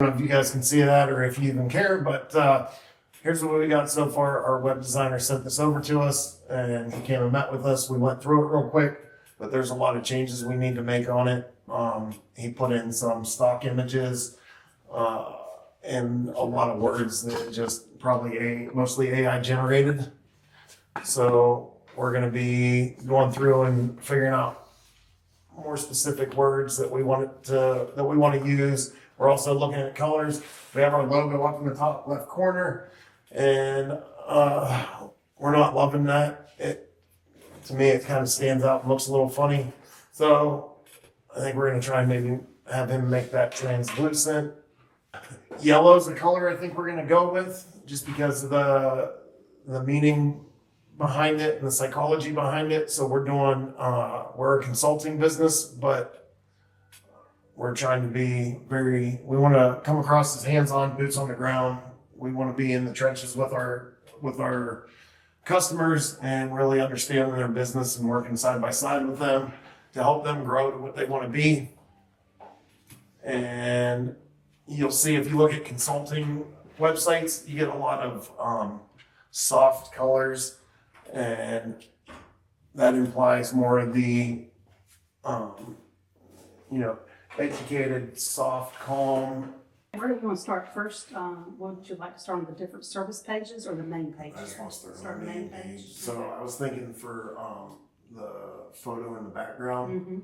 I don't know if you guys can see that or if you even care, but here's what we got so far. Our web designer sent this over to us and he came and met with us. We went through it real quick, but there's a lot of changes we need to make on it. He put in some stock images and a lot of words that just probably mostly AI generated. So we're going to be going through and figuring out more specific words that we want to use. We're also looking at colors. We have our logo up in the top left corner, and we're not loving that. To me, it kind of stands out and looks a little funny. So I think we're going to try and maybe have him make that translucent. Yellow is the color I think we're going to go with, just because of the meaning behind it and the psychology behind it. So we're doing, we're a consulting business, but we're trying to be we want to come across as hands-on, boots on the ground. We want to be in the trenches with our customers and really understanding their business and working side by side with them to help them grow to what they want to be. And you'll see if you look at consulting websites, you get a lot of soft colors, and that implies more of the educated, soft, calm. Where do you want to start first? Would you like to start on the different service pages or the main pages? I just want to start on the main page. So I was thinking for the photo in the background,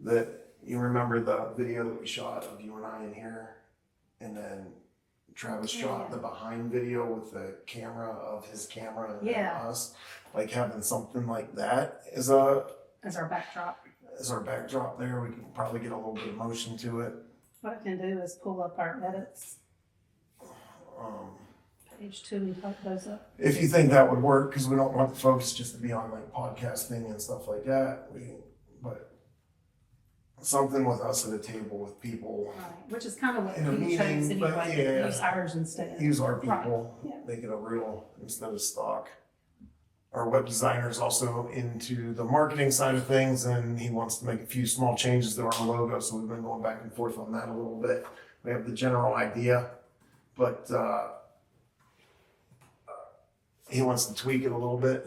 that you remember the video that we shot of you and I in here, and then Travis shot the behind video with the camera of his camera and then us, like having something like that as our backdrop. As our backdrop there, we can probably get a little bit of motion to it. What I can do is pull up our edits. Page 2 and type those up. If you think that would work, because we don't want the focus just to be on like podcasting and stuff like that. But something with us at a table with people. Right, which is kind of what in a you chose meeting, but anyway. Use ours instead. Use our people, Right. Make it a real instead of stock. Our web designer is also into the marketing side of things, and he wants to make a few small changes to our logo. So we've been going back and forth on that a little bit. We have the general idea, but he wants to tweak it a little bit.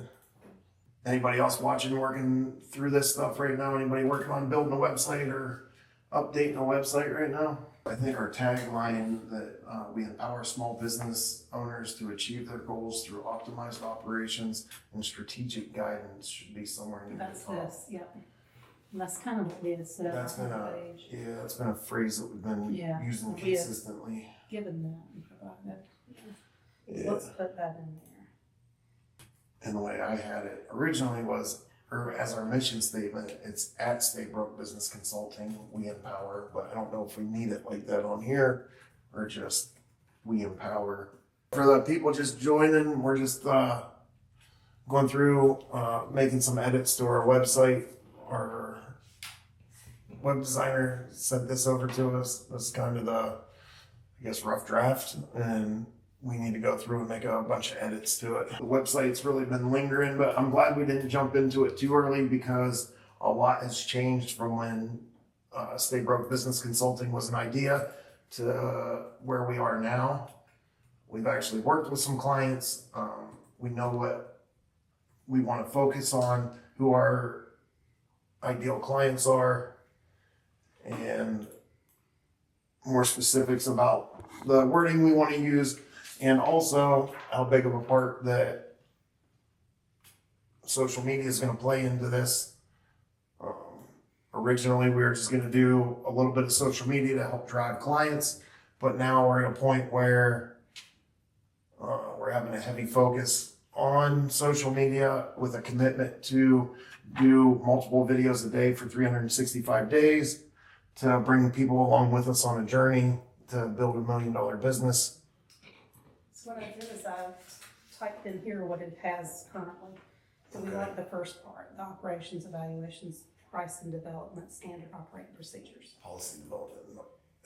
Anybody else watching, working through this stuff right now? Anybody working on building a website or updating a website right now? I think our tagline that we empower small business owners to achieve their goals through optimized operations and strategic guidance should be somewhere near That's the top. this, yep. And that's kind of what it is. That's been a phrase that we've been using consistently. Given that and provided. Yeah. Let's put that in there. And the way I had it originally was, or as our mission statement, it's at Stay Broke Business Consulting, we empower, but I don't know if we need it like that on here or just we empower. For the people just joining, we're just going through making some edits to our website. Our web designer sent this over to us. That's kind of the, rough draft, and we need to go through and make a bunch of edits to it. The website's really been lingering, but I'm glad we didn't jump into it too early because a lot has changed from when Stay Broke Business Consulting was an idea to where we are now. We've actually worked with some clients. We know what we want to focus on, who our ideal clients are, and more specifics about the wording we want to use. And also how big of a part that social media is going to play into this. Originally, we were just going to do a little bit of social media to help drive clients, but now we're at a point where we're having a heavy focus on social media with a commitment to do multiple videos a day for 365 days to bring people along with us on a journey to build $1 million business. So what I did is I typed in here what it has currently. So we like the first part, the operations, evaluations, pricing, development, standard operating procedures. Policy development,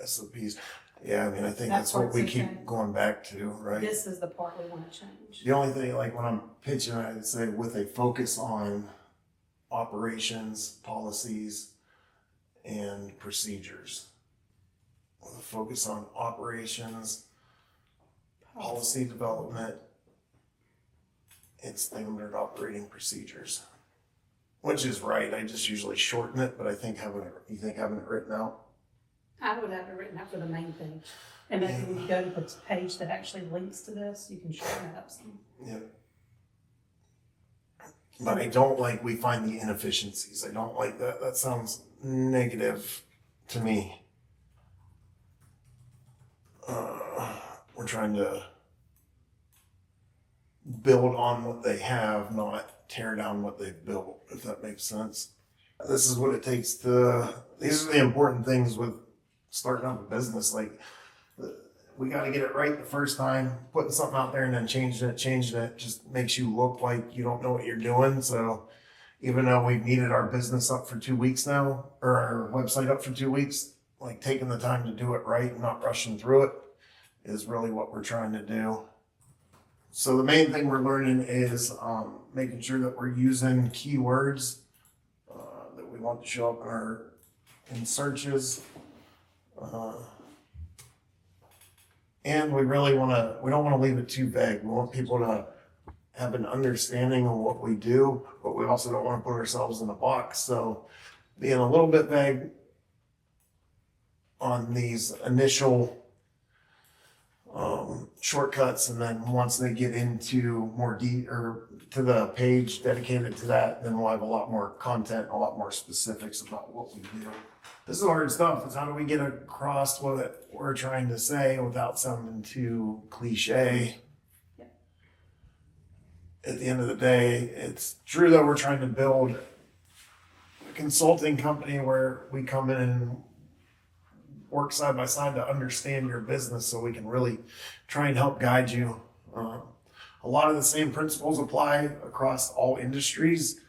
SOPs. Yeah, I mean, I think that's what we keep going back to, right? This is the part we want to change. The only thing, like when I'm pitching, I'd say with a focus on operations, policies, and procedures. with a focus on operations, policy development, and standard operating procedures. Which is right, I just usually shorten it, but I think having it written out. I would have it written out for the main page. And then when you go to the page that actually links to this, you can shorten it up some. Yeah. But I don't like, we find the inefficiencies. I don't like that. That sounds negative to me. We're trying to build on what they have, not tear down what they've built, if that makes sense. This is what it takes these are the important things with starting up a business. Like, we got to get it right the first time. Putting something out there and then changing it just makes you look like you don't know what you're doing. So even though we've needed our business up for 2 weeks now, or our website up for 2 weeks, like taking the time to do it right and not rushing through it is really what we're trying to do. So the main thing we're learning is making sure that we're using keywords that we want to show up in searches. And we don't want to leave it too vague. We want people to have an understanding of what we do, but we also don't want to put ourselves in a box. So being a little bit vague on these initial shortcuts, and then once they get into more or to the page dedicated to that, then we'll have a lot more content, a lot more specifics about what we do. This is hard stuff. Is how do we get across what we're trying to say without sounding too cliche? Yeah. At the end of the day, it's true that we're trying to build a consulting company where we come in and work side by side to understand your business so we can really try and help guide you. A lot of the same principles apply across all industries.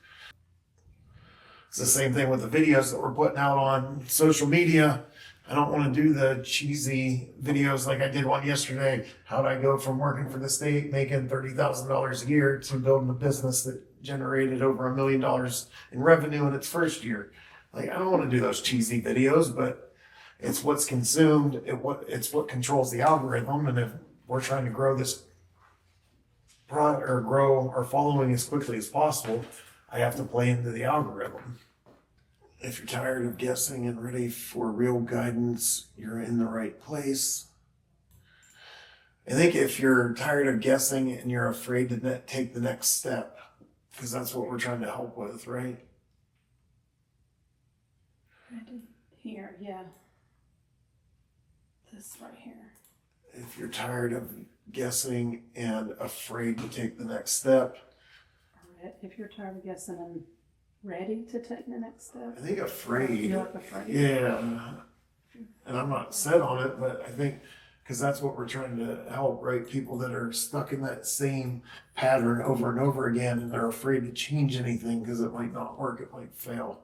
It's the same thing with the videos that we're putting out on social media. I don't want to do the cheesy videos like I did one yesterday. How'd I go from working for the state, making $30,000 a year, to building a business that generated over $1 million in revenue in its first year? Like, I don't want to do those cheesy videos, but it's what's consumed. It's what controls the algorithm. And if we're trying to grow this product or grow our following as quickly as possible, I have to play into the algorithm. If you're tired of guessing and ready for real guidance, you're in the right place. I think if you're tired of guessing and you're afraid to take the next step, because that's what we're trying to help with, right? Here, yeah. This right here. If you're tired of guessing and afraid to take the next step. If you're tired of guessing and ready to take the next step. I think afraid. You're afraid. Yeah. And I'm not set on it, but I think because that's what we're trying to help, right? People that are stuck in that same pattern over and over again, and they're afraid to change anything because it might not work, it might fail.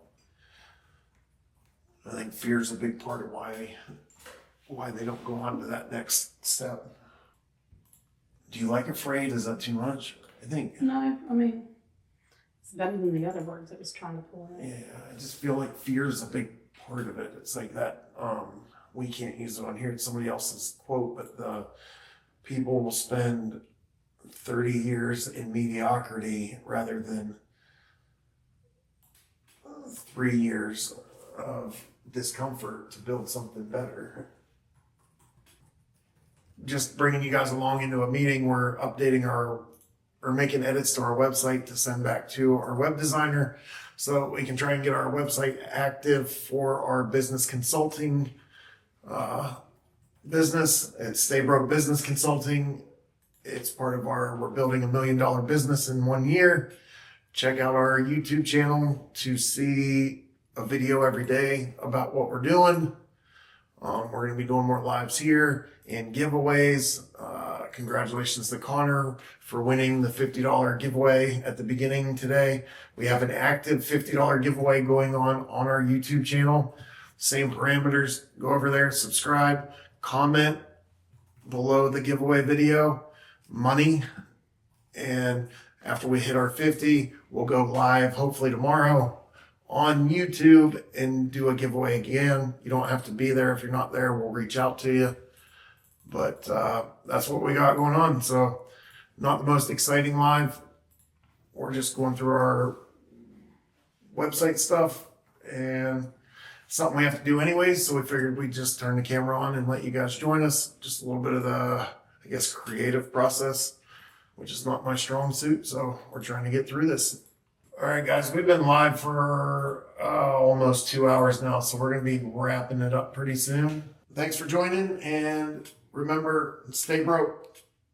I think fear is a big part of why they don't go on to that next step. Do you like afraid? Is that too much? I think. No, I mean, it's better than the other words it was trying to pull in. Yeah, I just feel like fear is a big part of it. It's like that, we can't use it on here. It's somebody else's quote, but the people will spend 30 years in mediocrity rather than 3 years of discomfort to build something better. Just bringing you guys along into a meeting. We're updating or making edits to our website to send back to our web designer so we can try and get our website active for our business consulting business. It's Stay Broke Business Consulting. It's part of we're building $1 million business in 1 year. Check out our YouTube channel to see a video every day about what we're doing. We're going to be doing more lives here and giveaways. Congratulations to Connor for winning the $50 giveaway at the beginning today. We have an active $50 giveaway going on our YouTube channel. Same parameters. Go over there, subscribe, comment below the giveaway video, money. And after we hit our 50, we'll go live hopefully tomorrow on YouTube and do a giveaway again. You don't have to be there. If you're not there, we'll reach out to you. But that's what we got going on. So not the most exciting live. We're just going through our website stuff and something we have to do anyways. So we figured we'd just turn the camera on and let you guys join us. Just a little bit of the, I guess, creative process, which is not my strong suit. So we're trying to get through this. All right, guys, we've been live for almost 2 hours now. So we're going to be wrapping it up pretty soon. Thanks for joining, and remember, stay broke.